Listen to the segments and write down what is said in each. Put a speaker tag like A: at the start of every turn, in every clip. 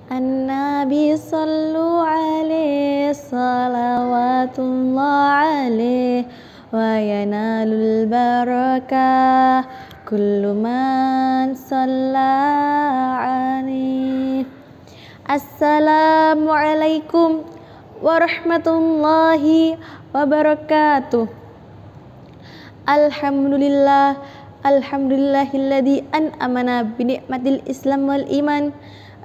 A: An-Nabi sallu alaihi salawatullah alaihi wa yanalul barakah kullu man salla alaihi. Assalamualaikum warahmatullahi wabarakatuh. Alhamdulillahilladzi an'amana bi ni'matil Islam wal iman.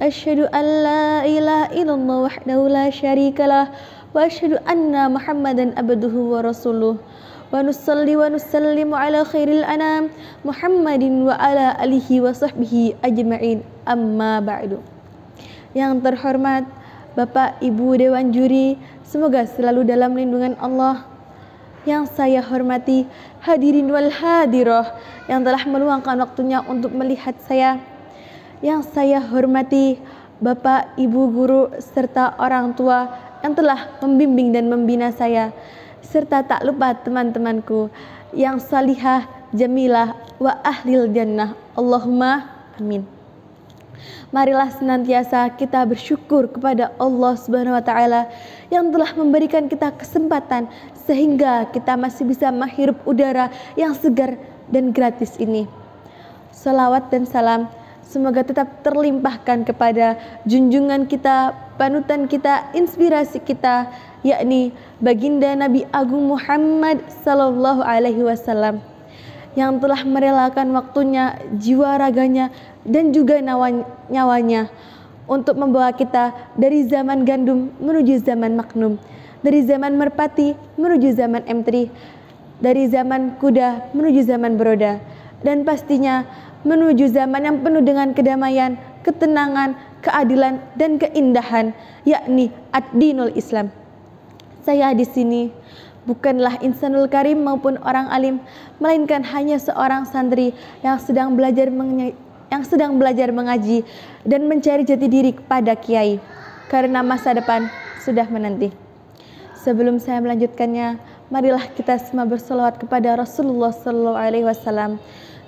A: Asyhadu an la ilaha illallah wahdahu la syarikalah wa asyhadu anna Muhammadan abduhu wa rasuluh. Wa nusalli wa nusallimu ala khairil anam Muhammadin wa ala alihi wa sahbihi ajma'in. Amma ba'du. Yang terhormat Bapak Ibu Dewan Juri, semoga selalu dalam lindungan Allah. Yang saya hormati hadirin wal hadirah yang telah meluangkan waktunya untuk melihat saya. Yang saya hormati Bapak, Ibu guru serta orang tua yang telah membimbing dan membina saya, serta tak lupa teman-temanku yang salihah, jamilah wa ahlil jannah. Allahumma amin. Marilah senantiasa kita bersyukur kepada Allah Subhanahu wa taala yang telah memberikan kita kesempatan sehingga kita masih bisa menghirup udara yang segar dan gratis ini. Salawat dan salam semoga tetap terlimpahkan kepada junjungan kita, panutan kita, inspirasi kita, yakni baginda Nabi Agung Muhammad sallallahu alaihi wasallam yang telah merelakan waktunya, jiwa raganya, dan juga nyawanya untuk membawa kita dari zaman gandum menuju zaman maknum, dari zaman merpati menuju zaman M3, dari zaman kuda menuju zaman beroda, dan pastinya menuju zaman yang penuh dengan kedamaian, ketenangan, keadilan, dan keindahan, yakni ad-dinul Islam. Saya di sini bukanlah insanul karim maupun orang alim, melainkan hanya seorang santri yang sedang belajar mengaji dan mencari jati diri kepada kiai, karena masa depan sudah menanti. Sebelum saya melanjutkannya, marilah kita semua berselawat kepada Rasulullah sallallahu alaihi wasallam.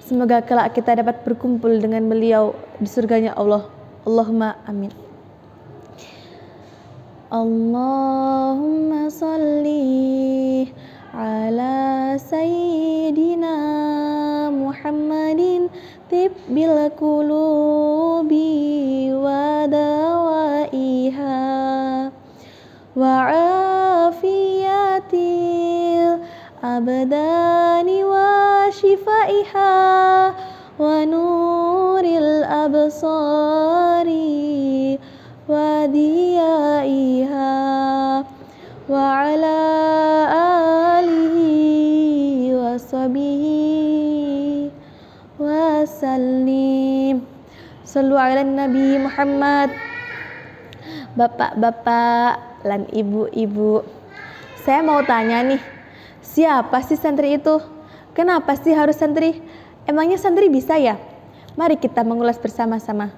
A: Semoga kelak kita dapat berkumpul dengan beliau di surganya Allah. Allahumma amin. Allahumma salli ala sayyidina Muhammadin tibbil qulubi wa dawaiha wa afiyatil abdani wa shifaiha wa nuril absari wa diyaiha wa ala alihi wa sahbihi wa sallim. Sallu ala Nabi Muhammad. Bapak-bapak dan ibu-ibu, saya mau tanya nih, siapa sih santri itu? Kenapa sih harus santri? Emangnya santri bisa ya? Mari kita mengulas bersama-sama.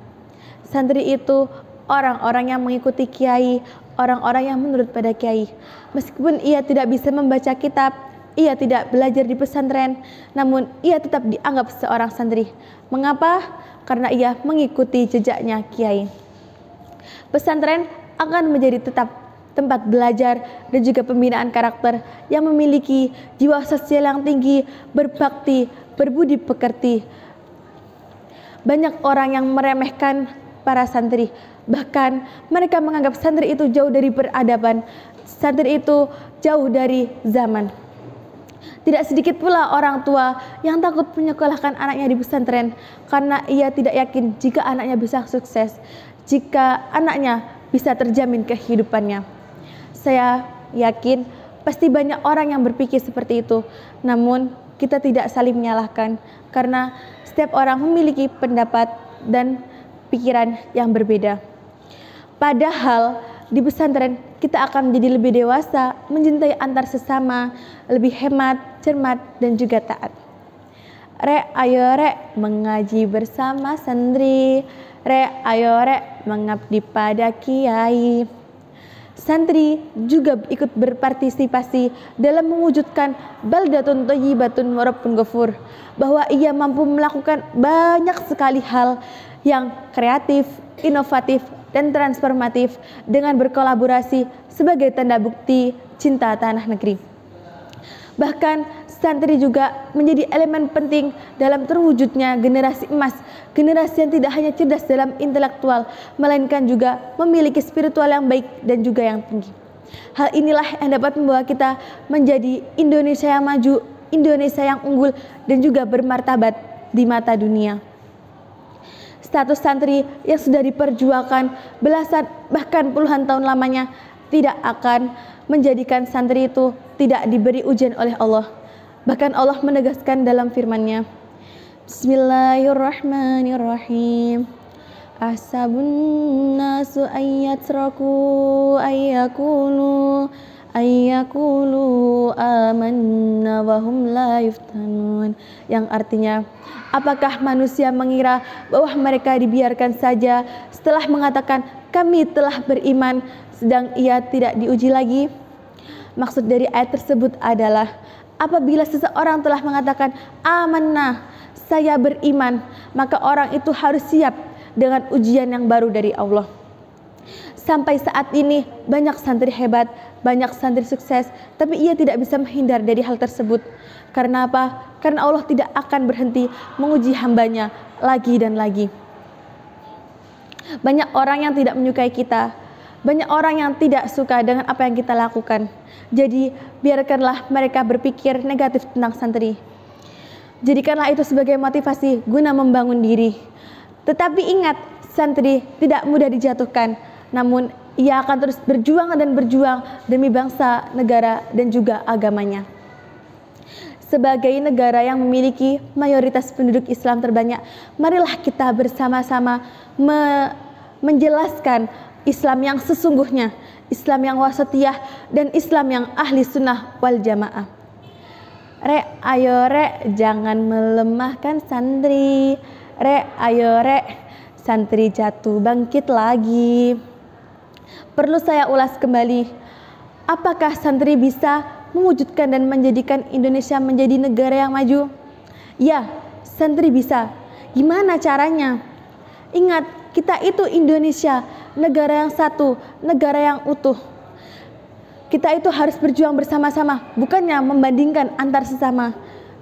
A: Santri itu orang-orang yang mengikuti kiai, orang-orang yang menurut pada kiai. Meskipun ia tidak bisa membaca kitab, ia tidak belajar di pesantren, namun ia tetap dianggap seorang santri. Mengapa? Karena ia mengikuti jejaknya kiai. Pesantren akan menjadi tetap tempat belajar dan juga pembinaan karakter yang memiliki jiwa sosial yang tinggi, berbakti, berbudi pekerti. Banyak orang yang meremehkan para santri. Bahkan mereka menganggap santri itu jauh dari peradaban, santri itu jauh dari zaman. Tidak sedikit pula orang tua yang takut menyekolahkan anaknya di pesantren karena ia tidak yakin jika anaknya bisa sukses, jika anaknya bisa terjamin kehidupannya. Saya yakin pasti banyak orang yang berpikir seperti itu, namun kita tidak saling menyalahkan karena setiap orang memiliki pendapat dan pikiran yang berbeda. Padahal di pesantren kita akan menjadi lebih dewasa, mencintai antar sesama, lebih hemat, cermat, dan juga taat. Rek, ayo rek, mengaji bersama santri. Rek, ayo rek, mengabdi pada kiai. Santri juga ikut berpartisipasi dalam mewujudkan baldatun thayyibatun wa rabbun ghafur, bahwa ia mampu melakukan banyak sekali hal yang kreatif, inovatif, dan transformatif dengan berkolaborasi sebagai tanda bukti cinta tanah negeri. Bahkan santri juga menjadi elemen penting dalam terwujudnya generasi emas, generasi yang tidak hanya cerdas dalam intelektual, melainkan juga memiliki spiritual yang baik dan juga yang tinggi. Hal inilah yang dapat membawa kita menjadi Indonesia yang maju, Indonesia yang unggul, dan juga bermartabat di mata dunia. Status santri yang sudah diperjuangkan belasan bahkan puluhan tahun lamanya tidak akan menjadikan santri itu tidak diberi ujian oleh Allah. Bahkan Allah menegaskan dalam firman-Nya, Bismillahirrahmanirrahim. Ahsabun nasu ayyatraku ayyakulu amanna wa hum la yuftanun. Yang artinya, apakah manusia mengira bahwa mereka dibiarkan saja setelah mengatakan kami telah beriman sedang ia tidak diuji lagi? Maksud dari ayat tersebut adalah apabila seseorang telah mengatakan amanah, saya beriman, maka orang itu harus siap dengan ujian yang baru dari Allah. Sampai saat ini banyak santri hebat, banyak santri sukses, tapi ia tidak bisa menghindar dari hal tersebut. Karena apa? Karena Allah tidak akan berhenti menguji hambanya lagi dan lagi. Banyak orang yang tidak menyukai kita, banyak orang yang tidak suka dengan apa yang kita lakukan. Jadi biarkanlah mereka berpikir negatif tentang santri. Jadikanlah itu sebagai motivasi guna membangun diri. Tetapi ingat, santri tidak mudah dijatuhkan, namun ia akan terus berjuang dan berjuang demi bangsa, negara, dan juga agamanya. Sebagai negara yang memiliki mayoritas penduduk Islam terbanyak, marilah kita bersama-sama menjelaskan Islam yang sesungguhnya, Islam yang wasatiyah, dan Islam yang ahli sunnah wal jamaah. Rek, ayo rek, jangan melemahkan santri. Rek, ayo rek, santri jatuh bangkit lagi. Perlu saya ulas kembali, apakah santri bisa mewujudkan dan menjadikan Indonesia menjadi negara yang maju? Ya, santri bisa. Gimana caranya? Ingat, kita itu Indonesia, negara yang satu, negara yang utuh. Kita itu harus berjuang bersama-sama, bukannya membandingkan antar sesama.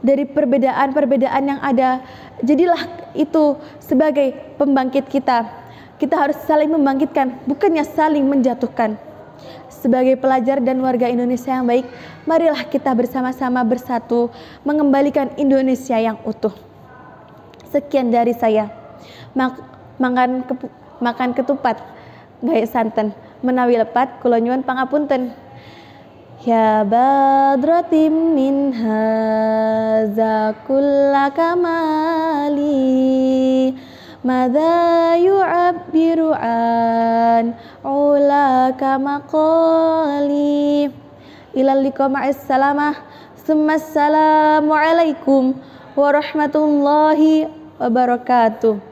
A: Dari perbedaan-perbedaan yang ada, jadilah itu sebagai pembangkit kita. Kita harus saling membangkitkan, bukannya saling menjatuhkan. Sebagai pelajar dan warga Indonesia yang baik, marilah kita bersama-sama bersatu mengembalikan Indonesia yang utuh. Sekian dari saya. Makan ketupat gaya santen menawi lepat kula nyuwun pangapunten. Ya badratim min hadza kullakamali madza yu'abbiru an ulaka maqali ilal liqa ma'as salamah summa assalamu alaikum warahmatullahi wabarakatuh.